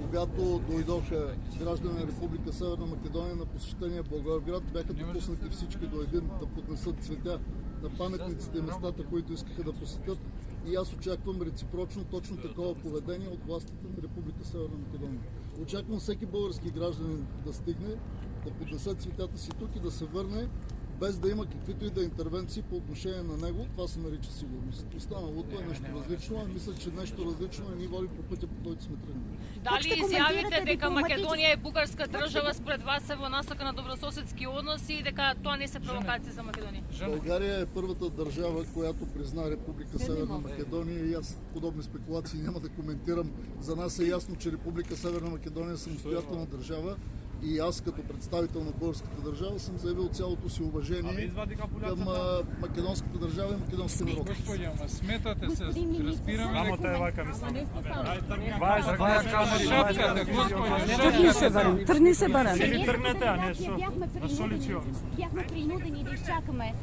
Когато дойдоха граждани на Република Северна Македония на посещение в Благоевград, бяха допуснати всички до един да поднесат цветя на паметниците и местата, които искаха да посетят. И аз очаквам реципрочно точно такова поведение от властите на Република Северна Македония. Очаквам всеки български гражданин да стигне, да поднесе цветята си тук и да се върне, без да има каквито и да интервенции по отношение на него. Това се нарича сигурност. Останалото е нещо различно, а мисля, че нещо различно ни води по пътя, по който сме тръгнали. Дали изјавите дека Македонија е бугарска држава според вас се во насока на добрососедски односи и дека тоа не се провокации за Македонија? България е първата държава, която призна Република Северна Македония и аз подобни спекулации няма да коментирам. За нас е ясно, че Република Северна Македония е самостоятелна държава и аз като представител на българската държава съм заявил цялото си уважение към македонската държава и македонския народ. Господи, ама сметате се, разбираме Рамота е вака, мислам. Тръгни се, баран. Ще ни тръгнете, а не шо? Бяхме принудени да изчакаме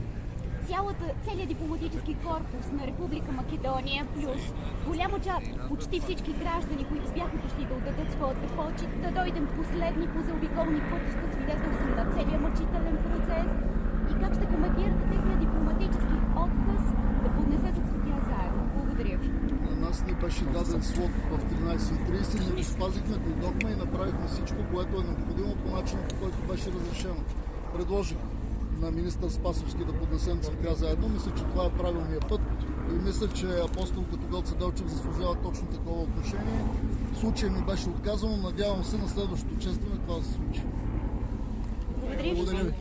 целият дипломатически корпус на Република Македония, плюс голяма част, почти всички граждани, които бяха дошли да отдадат своята почит, да дойдем последни по заобиколни пътища, свидетел съм на целия мъчителен процес. И как ще коментирате техния дипломатически отказ да поднесете цветя заедно? Благодаря ви. На нас ни беше даден слот в 13:30, ние го спазихме, дойдохме и направихме всичко, което е необходимо по начина, по който беше разрешено. Предложих на министър Спасовски да поднесем цветя заедно. Мисля, че това е правилният път и мисля, че апостол като Гоце Делчев заслужава точно такова отношение. В случая ми беше отказано, надявам се на следващото честване това да се случи. Благодаря ви.